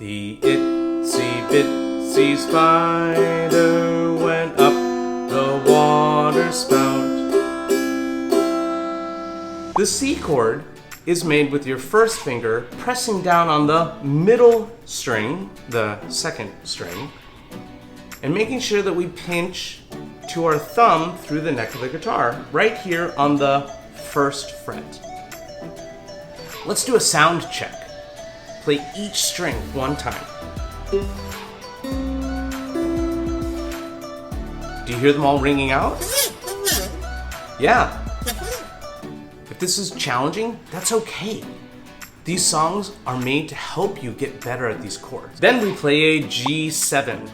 The itsy bitsy spider went up the water spout. The C chord is made with your first finger pressing down on the middle string, the second string, and making sure that we pinch to our thumb through the neck of the guitar, right here on the first fret. Let's do a sound check. Play each string one time. Do you hear them all ringing out? Yeah. If this is challenging, that's okay. These songs are made to help you get better at these chords. Then we play a G7.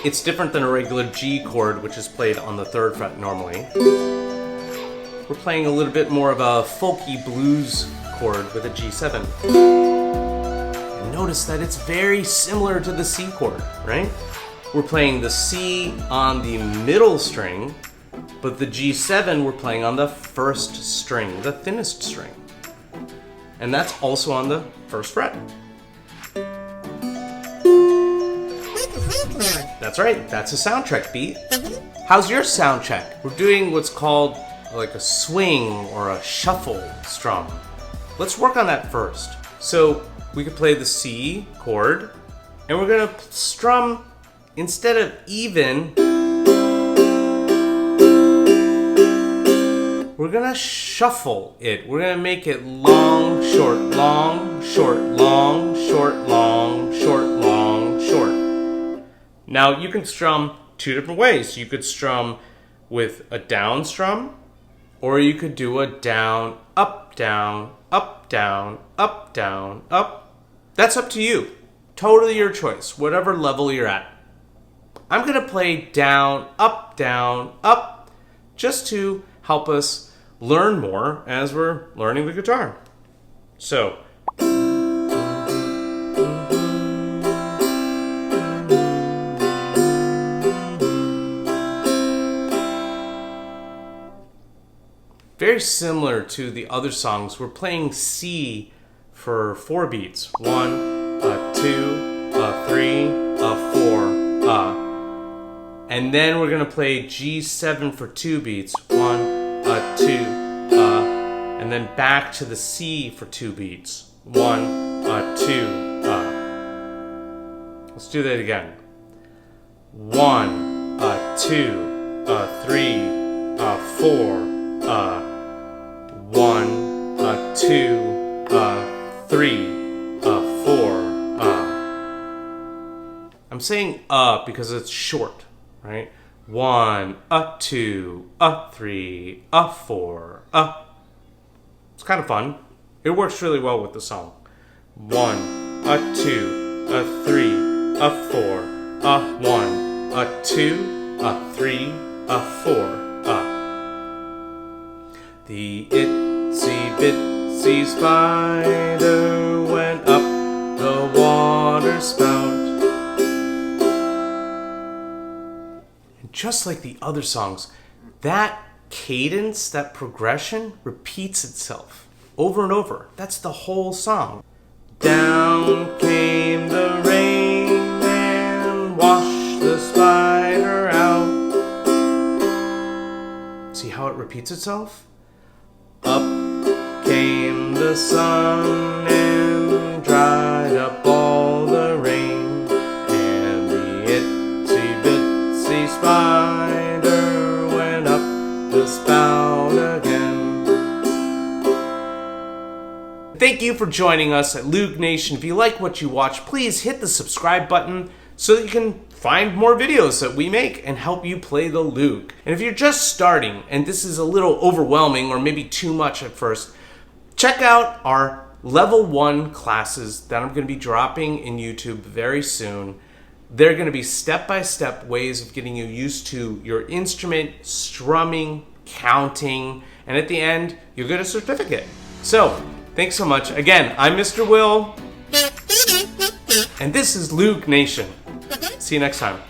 It's different than a regular G chord, which is played on the 3rd fret normally. We're playing a little bit more of a folky blues chord with a G7. And notice that it's very similar to the C chord, right? We're playing the C on the middle string, but the G7 we're playing on the first string, the thinnest string. And that's also on the 1st fret. That's right, that's a sound check beat. How's your sound check? We're doing what's called like a swing or a shuffle strum. Let's work on that first. So we could play the C chord, and we're gonna strum, instead of even, we're gonna shuffle it. We're gonna make it long, short, long, short, long, short, long, short, long, short. Now you can strum 2 different ways. You could strum with a down strum, or you could do a down, up, down, up, down, up, down, up. That's up to you. Totally your choice, whatever level you're at. I'm gonna play down, up, just to help us learn more as we're learning the guitar. So, very similar to the other songs, we're playing C for 4 beats. 1, 2, 3, 4, and then we're gonna play G7 for 2 beats. 1, 2, and then back to the C for 2 beats. 1, 2, Let's do that again. 1, 2, 3, 4, 1, 2, 3, 4. I'm saying because it's short, right? 1, 2, 3, 4. It's kind of fun. It works really well with the song. 1, 2, 3, 4. 1, 2, 3, 4. The itsy bitsy spider went up the water spout. And just like the other songs, that cadence, that progression repeats itself over and over. That's the whole song. Down came the rain and washed the spider out. See how it repeats itself? Up came the sun and dried up all the rain, and the itsy bitsy spider went up the spout again. Thank you for joining us at Loog Nation. If you like what you watch, please hit the subscribe button so that you can find more videos that we make and help you play the Loog. And if you're just starting and this is a little overwhelming or maybe too much at first, check out our level 1 classes that I'm going to be dropping in YouTube very soon. They're going to be step-by-step ways of getting you used to your instrument, strumming, counting, and at the end, you'll get a certificate. So, thanks so much. Again, I'm Mr. Will, and this is Loog Nation. See you next time.